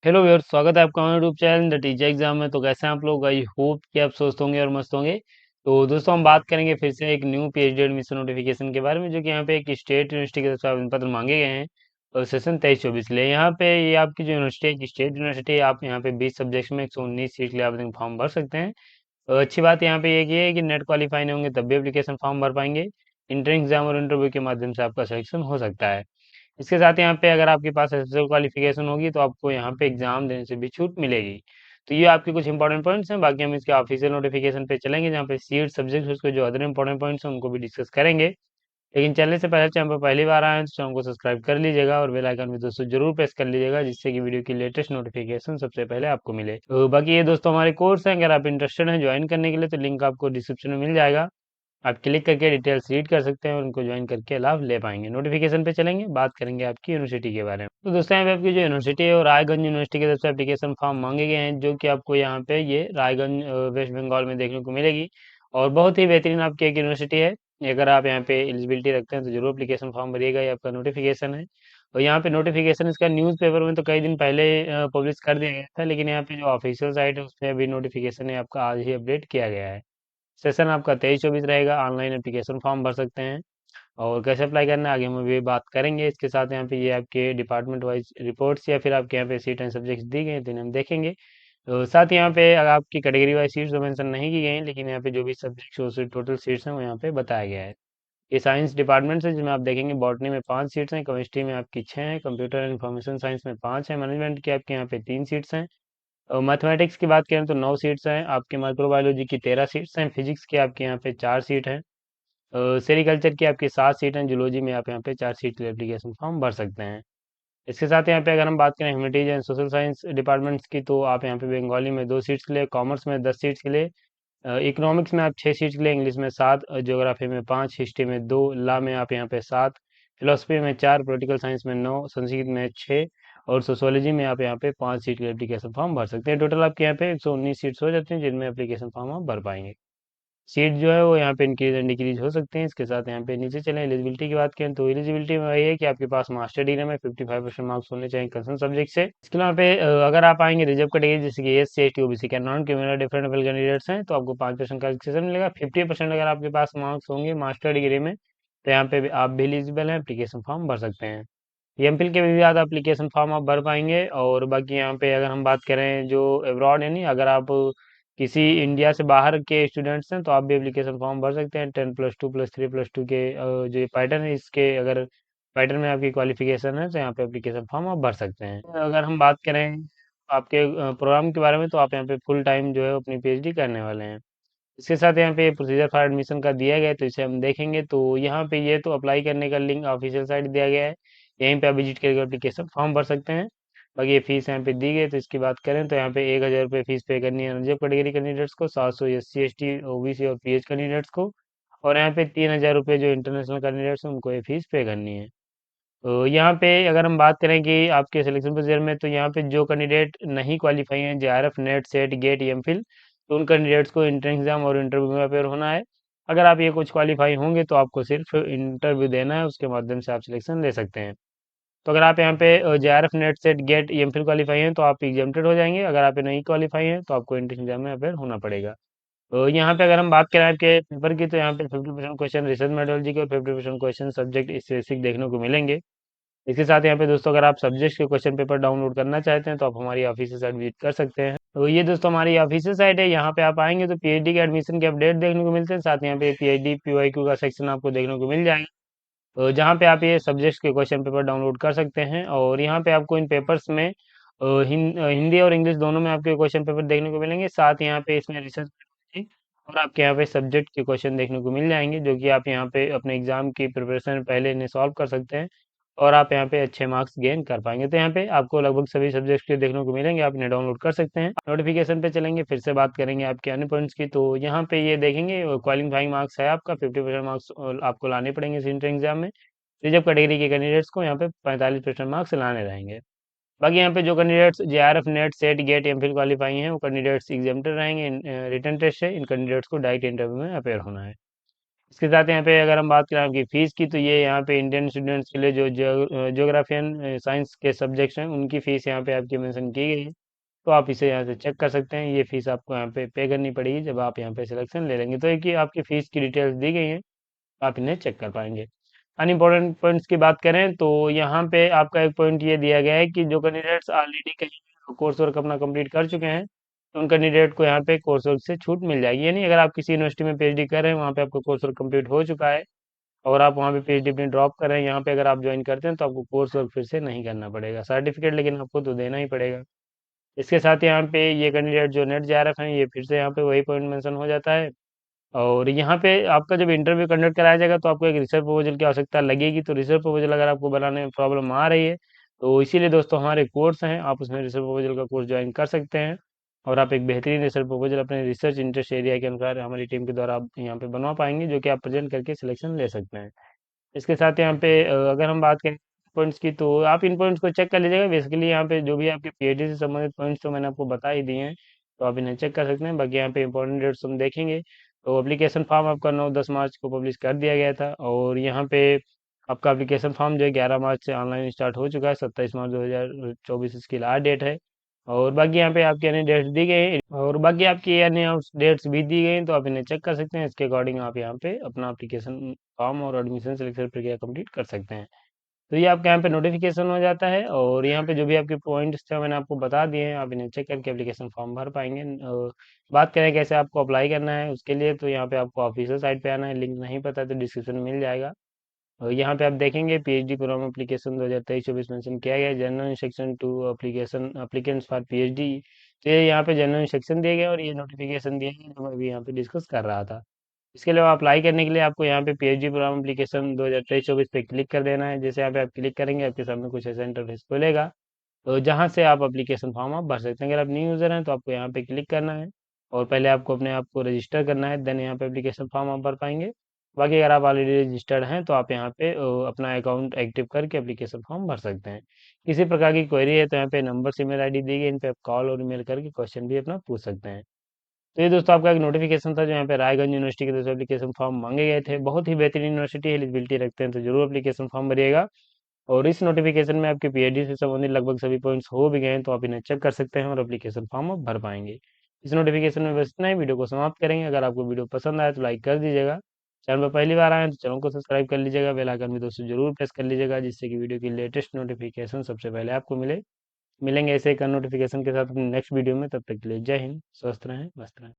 Hello viewers, स्वागत है आपका हमारे YouTube channel the teacher exam में। तो कैसे हैं आप लोग? आई होप कि आप स्वस्थ होंगे और मस्त होंगे। तो दोस्तों, हम बात करेंगे फिर से एक न्यू पीएचडी एडमिशन नोटिफिकेशन के बारे में, जो कि यहाँ पे एक स्टेट यूनिवर्सिटी के तरफ से आवेदन पत्र मांगे गए हैं और सेशन 23-24 के लिए। यहाँ पे ये आपकी जो यूनिवर्सिटी है, एक स्टेट यूनिवर्सिटी है। आप यहाँ पे 20 सब्जेक्ट्स में 119 सीट के लिए आवेदन फॉर्म भर सकते हैं। और अच्छी बात यहाँ पे ये है कि नेट क्वालिफाई नहीं होंगे तब भी एप्लीकेशन फॉर्म भर पाएंगे। इंटर एग्जाम और इंटरव्यू के माध्यम से आपका सिलेक्शन हो सकता है। इसके साथ यहाँ पे अगर आपके पास एसएससी क्वालिफिकेशन होगी तो आपको यहाँ पे एग्जाम देने से भी छूट मिलेगी। तो ये आपके कुछ इंपॉर्टेंट पॉइंट्स हैं। बाकी हम इसके ऑफिशियल नोटिफिकेशन पे चलेंगे, जहाँ पे सीट सब्जेक्ट उसके जो अदर इंपॉर्टेंट पॉइंट्स हैं उनको भी डिस्कस करेंगे। लेकिन चलने से पहले चैनल पर पहली बार आए हैं तो चैनल को सब्सक्राइब कर लीजिएगा और बेल आइकन भी दोस्तों जरूर प्रेस कर लीजिएगा, जिससे कि वीडियो की लेटेस्ट नोटिफिकेशन सबसे पहले आपको मिले। तो बाकी ये दोस्तों हमारे कोर्स हैं, अगर आप इंटरेस्टेड हैं ज्वाइन करने के लिए तो लिंक आपको डिस्क्रिप्शन में मिल जाएगा। आप क्लिक करके डिटेल्स रीड कर सकते हैं और उनको ज्वाइन करके लाभ ले पाएंगे। नोटिफिकेशन पे चलेंगे, बात करेंगे आपकी यूनिवर्सिटी के बारे में। तो दोस्तों, यहाँ पे आपकी जो यूनिवर्सिटी है वो रायगंज यूनिवर्सिटी की तरफ से एप्लीकेशन फॉर्म मांगे गए हैं, जो कि आपको यहाँ पे ये रायगंज वेस्ट बंगाल में देखने को मिलेगी। और बहुत ही बेहतरीन आपकी एक यूनिवर्सिटी है। अगर आप यहाँ पे एलिजिबिलिटी रखते हैं तो जरूर एप्लीकेशन फॉर्म भरिएगा, ये आपका नोटिफिकेशन है। और यहाँ पे नोटिफिकेशन इसका न्यूज़पेपर में तो कई दिन पहले पब्लिश कर दिया गया था, लेकिन यहाँ पे जो ऑफिशियल साइट है उसमें अभी नोटिफिकेशन है आपका आज ही अपडेट किया गया है। सेशन आपका 23-24 रहेगा। ऑनलाइन एप्लीकेशन फॉर्म भर सकते हैं। और कैसे अप्लाई करना है आगे हम अभी बात करेंगे। इसके साथ यहाँ पे ये आपके डिपार्टमेंट वाइज रिपोर्ट्स या फिर आपके यहाँ पे सीट एंड सब्जेक्ट्स दी गए हैं तो इन्हें हम देखेंगे। तो साथ ही यहाँ पे अगर आपकी कैटेगरी वाइज सीट्स तो मेंशन नहीं की गई हैं, लेकिन यहाँ पे जो भी सब्जेक्ट्स उससे टोटल सीट्स हैं वो यहाँ पे बताया गया है। ये साइंस डिपार्टमेंट है, जिसमें आप देखेंगे बॉटनी में 5 सीट्स हैं, केमिस्ट्री में आपकी 6 हैं, कंप्यूटर एंड इंफॉर्मेशन साइंस में 5 है, मैनेजमेंट की आपके यहाँ पे 3 सीट्स हैं। और मैथमेटिक्स की बात करें तो 9 सीट्स हैं आपके, माइक्रोबायोलॉजी की 13 सीट्स हैं, फिजिक्स की आपके यहाँ पे 4 सीट हैं, सेरिकल्चर की आपकी 7 सीट हैं, जूलॉजी में आप यहाँ पे 4 सीट के लिए एप्लीकेशन फॉर्म भर सकते हैं। इसके साथ यहाँ पे अगर हम बात करें humanities and social science departments की, तो आप यहाँ पे बंगाली में 2 सीट्स के लिए, कॉमर्स में 10 सीट्स के लिए, इकोनॉमिक्स में आप 6 सीट्स के लिए, इंग्लिश में 7, ज्योग्राफी में 5, हिस्ट्री में 2, लॉ में आप यहाँ पे 7, फिलोसफी में 4, पॉलिटिकल साइंस में 9, संस्कृत में 6 और सोशोलॉजी में आप यहाँ पे 5 सीट के लिए एप्लीकेशन फॉर्म भर सकते हैं। टोटल आपके यहाँ पे 119 सीट्स हो जाती हैं, जिनमें एप्लीकेशन फॉर्म आप भर पाएंगे। सीट जो है वो यहाँ पे इंक्रीज एंड डिक्रीज हो सकते हैं। इसके साथ यहाँ पे नीचे चलें, एलिजिबिलिटी की बात करें तो एलिजिबिलिटी में वही है कि आपके पास मास्टर डिग्री में 55% मार्क्स होने चाहिए कंसर्न सब्जेक्ट से। इसके अलावा पे अगर आप आएंगे रिजर्व कैटेगरी जैसे कि S C S T OBC के non criminal different level candidates हैं, तो आपको 5% का रिलैक्सेशन मिलेगा। 50% अगर आपके पास मार्क्स होंगे मास्टर डिग्री में तो यहाँ पे भी आप भी एलिजिबल हैं, एप्लीकेशन फॉर्म भर सकते हैं। एमफिल के भी ज़्यादा एप्लीकेशन फॉर्म आप भर पाएंगे। और बाकी यहाँ पे अगर हम बात करें जो अब्रॉड है, नहीं अगर आप किसी इंडिया से बाहर के स्टूडेंट्स हैं तो आप भी एप्लीकेशन फॉर्म भर सकते हैं। 10+2+3+2 के जो ये पैटर्न है, इसके अगर पैटर्न में आपकी क्वालिफिकेशन है तो यहाँ पे एप्लीकेशन फॉर्म आप भर सकते हैं। अगर हम बात करें आपके प्रोग्राम के बारे में, तो आप यहाँ पे फुल टाइम जो है अपनी पीएचडी करने वाले हैं। इसके साथ यहाँ पे प्रोसीजर फॉर एडमिशन का दिया गया है, तो इसे हम देखेंगे। तो यहाँ पे ये तो अप्लाई करने का लिंक ऑफिशियल साइट दिया गया है, यहीं पे आप विजिट करके एप्लीकेशन फॉर्म भर सकते हैं। बाकी ये फीस यहाँ पे दी गई है, तो इसकी बात करें तो यहाँ पे 1,000 रुपये फीस पे करनी है रिजर्व कैटेगरी कैंडिडेट्स को, 700 SC ST OBC और PH कैंडिडेट्स को, और यहाँ पे 3,000 रुपये जो इंटरनेशनल कैंडिडेट्स हैं उनको ये फीस पे करनी है। तो यहाँ पे अगर हम बात करें कि आपके सिलेक्शन प्रोसीजर में, तो यहाँ पे जो कैंडिडेट नहीं क्वालिफाई हैं JRF NET SET GATE MPhil, तो उन कैंडिडेट्स को इंटर एग्जाम और इंटरव्यू में अपेयर होना है। अगर आप ये कुछ क्वालिफाई होंगे तो आपको सिर्फ इंटरव्यू देना है, उसके माध्यम से आप सिलेक्शन ले सकते हैं। तो अगर आप यहाँ पे JRF NET SET GATE MPhil qualify हैं तो आप एग्जामटेड हो जाएंगे। अगर आप ये नहीं क्वालिफाई हैं तो आपको इंटर एग्जाम में अपेयर होना पड़ेगा। तो यहाँ पे अगर हम बात करें आपके पेपर की, तो यहाँ पे 50% क्वेश्चन रिसर्च मेथोडोलॉजी के और 50% क्वेश्चन सब्जेक्ट स्पेसिफिक देखने को मिलेंगे। इसके साथ यहाँ पे दोस्तों अगर आप सब्जेक्ट के क्वेश्चन पेपर डाउनलोड करना चाहते हैं तो आप हमारी ऑफिशियल साइट विजिट कर सकते हैं। तो ये दोस्तों हमारी ऑफिशियल साइट है, यहाँ पे आप आएंगे तो पीएचडी के एडमिशन के अपडेट देखने को मिलते हैं। साथ यहाँ पे पीएचडी PYQ का सेक्शन आपको देखने को मिल जाएगा, तो जहाँ पे आप ये सब्जेक्ट्स के क्वेश्चन पेपर डाउनलोड कर सकते हैं। और यहाँ पे आपको इन पेपर्स में हिंदी और इंग्लिश दोनों में आपके क्वेश्चन पेपर देखने को मिलेंगे। साथ यहाँ पे इसमें रिसर्च और आपके यहाँ पे सब्जेक्ट के क्वेश्चन देखने को मिल जाएंगे, जो कि आप यहाँ पे अपने एग्जाम की प्रिपरेशन पहले इन्हें सॉल्व कर सकते हैं और आप यहाँ पे अच्छे मार्क्स गेन कर पाएंगे। तो यहाँ पे आपको लगभग सभी सब्जेक्ट्स के देखने को मिलेंगे, आप इन्हें डाउनलोड कर सकते हैं। नोटिफिकेशन पे चलेंगे, फिर से बात करेंगे आपके अन्य पॉइंट्स की। तो यहाँ पे ये देखेंगे क्वालिफाइंग मार्क्स है आपका 50% मार्क्स आपको लाने पड़ेंगे इस इंटर एग्जाम में। रिजर्व कैटेगरी के कैंडिडेट्स को यहाँ पे 45% मार्क्स लाने रहेंगे। बाकी यहाँ पे जो candidates JRF NET SET GATE MPhil qualify हैं वो कैंडिडेट्स एग्जाम्प्टेड रहेंगे। रिटर्न टेस्ट है, इन कैंडिडेट्स को डायरेक्ट इंटरव्यू में अपेयर होना है। इसके साथ यहाँ पे अगर हम बात करें आपकी फ़ीस की, तो ये यहाँ पे इंडियन स्टूडेंट्स के लिए जो ज्योग्राफी एंड साइंस के सब्जेक्ट्स हैं उनकी फ़ीस यहाँ पे आपकी मेंशन की गई है। तो आप इसे यहाँ से चेक कर सकते हैं। ये फ़ीस आपको यहाँ पे पे करनी पड़ेगी जब आप यहाँ पे सिलेक्शन ले लेंगे। तो एक ही आपकी फ़ीस की डिटेल्स दी गई हैं, आप इन्हें चेक कर पाएंगे। अनइम्पोर्टेंट पॉइंट्स की बात करें तो यहाँ पे आपका एक पॉइंट ये दिया गया है कि जो कैंडिडेट्स ऑलरेडी कहीं कोर्स वर्क अपना कंप्लीट कर चुके हैं, तो उन कैंडिडेट को यहाँ पे कोर्स वर्क से छूट मिल जाएगी। यानी अगर आप किसी यूनिवर्सिटी में पीएचडी कर रहे हैं, वहाँ पे आपका कोर्स वर्क कंप्लीट हो चुका है और आप वहाँ पे पीएचडी अपनी ड्रॉप कर रहे हैं, यहाँ पे अगर आप ज्वाइन करते हैं तो आपको कोर्स वर्क फिर से नहीं करना पड़ेगा। सर्टिफिकेट लेकिन आपको तो देना ही पड़ेगा। इसके साथ यहाँ पे ये कैंडिडेट जो नेट जेआरएफ हैं, ये फिर से यहाँ पे वही पॉइंट मेंशन हो जाता है। और यहाँ पे आपका जब इंटरव्यू कंडक्ट कराया जाएगा तो आपको एक रिसर्च प्रपोजल की आवश्यकता लगेगी। तो रिसर्च प्रपोजल अगर आपको बनाने में प्रॉब्लम आ रही है, तो इसीलिए दोस्तों हमारे कोर्स हैं, आप उसमें रिसर्च प्रपोजल का कोर्स ज्वाइन कर सकते हैं और आप एक बेहतरीन रिसर्च प्रपोजल अपने रिसर्च इंटरेस्ट एरिया के अनुसार हमारी टीम के द्वारा आप यहाँ पे बनवा पाएंगे, जो कि आप प्रेजेंट करके सिलेक्शन ले सकते हैं। इसके साथ यहाँ पे अगर हम बात करें पॉइंट्स की, तो आप इन पॉइंट्स को चेक कर लीजिएगा। बेसिकली यहाँ पे जो भी आपके पीएचडी से संबंधित पॉइंट्स तो मैंने आपको बता ही दिए हैं, तो आप इन्हें चेक कर सकते हैं। बाकी यहाँ पे इंपॉर्टेंट डेट्स हम देखेंगे, तो एप्लीकेशन फॉर्म आपका 9-10 मार्च को पब्लिश कर दिया गया था और यहाँ पे आपका एप्लीकेशन फॉर्म जो है 11 मार्च से ऑनलाइन स्टार्ट हो चुका है। 27 मार्च 2024 इसकी लास्ट डेट है। और बाकी यहाँ पे आपकी अन्य डेट्स दी गई हैं और बाकी आपकी अन्य डेट्स भी दी गई हैं, तो आप इन्हें चेक कर सकते हैं। इसके अकॉर्डिंग आप यहाँ पे अपना एप्लीकेशन फॉर्म और एडमिशन सिलेक्शन प्रक्रिया कंप्लीट कर सकते हैं। तो ये आपके यहाँ पे नोटिफिकेशन हो जाता है और यहाँ पे जो भी आपके पॉइंट्स थे मैंने आपको बता दिए हैं, आप इन्हें चेक करके एप्लीकेशन फॉर्म भर पाएंगे। बात करें कैसे आपको अप्लाई करना है उसके लिए, तो यहाँ पे आपको ऑफिशियल साइट पे आना है। लिंक नहीं पता तो डिस्क्रिप्शन में मिल जाएगा। और यहाँ पे आप देखेंगे पीएचडी प्रोग्राम एप्लीकेशन 2023-24 मेंशन किया गया है। General section two application applicants for PhD, तो ये यहाँ पे जनरल सेक्शन दिया गया और ये नोटिफिकेशन दिया गया जो मैं अभी यहाँ पे डिस्कस कर रहा था। इसके अलावा अप्लाई करने के लिए आपको यहाँ पे पीएचडी प्रोग्राम एप्लीकेशन 2023-24 पे क्लिक कर देना है। जैसे यहाँ पे आप क्लिक करेंगे आपके सामने कुछ ऐसा इंटरफेस खुलेगा, तो जहाँ से आप एप्लीकेशन फॉर्म आप भर सकते हैं। अगर आप न्यू यूज़र हैं तो आपको यहाँ पे क्लिक करना है और पहले आपको अपने आप को रजिस्टर करना है, देन यहाँ पे एप्लीकेशन फॉर्म आप भर पाएंगे। बाकी अगर आप ऑलरेडी रजिस्टर्ड हैं तो आप यहाँ पे अपना अकाउंट एक्टिव करके एप्लीकेशन फॉर्म भर सकते हैं। किसी प्रकार की क्वेरी है तो यहाँ पे नंबर ईमेल आईडी दी गई, इन पे आप कॉल और ईमेल करके क्वेश्चन भी अपना पूछ सकते हैं। तो ये दोस्तों आपका एक नोटिफिकेशन था जो यहाँ पे रायगंज यूनिवर्सिटी की तरफ से एप्लीकेशन फॉर्म मांगे गए थे। बहुत ही बेहतरीन यूनिवर्सिटी है, एलिजिबिलिटी रखते हैं, तो जरूर एप्लीकेशन फॉर्म भरिएगा। और इस नोटिफिकेशन में आपके पीएचडी से संबंधित लगभग सभी पॉइंट्स हो भी गए हैं, तो आप इन्हें चेक कर सकते हैं और एप्लीकेशन फॉर्म आप भर पाएंगे। इस नोटिफिकेशन में बस इतना ही, वीडियो को समाप्त करेंगे। अगर आपको वीडियो पसंद आए तो लाइक कर दीजिएगा। चैनल पर पहली बार आए हैं तो चैनल को सब्सक्राइब कर लीजिएगा। बेल आइकन भी दोस्तों जरूर प्रेस कर लीजिएगा, जिससे कि वीडियो की लेटेस्ट नोटिफिकेशन सबसे पहले आपको मिले। मिलेंगे ऐसे एक नोटिफिकेशन के साथ अपने नेक्स्ट वीडियो में, तब तक के लिए जय हिंद, स्वस्थ रहें, मस्त रहें।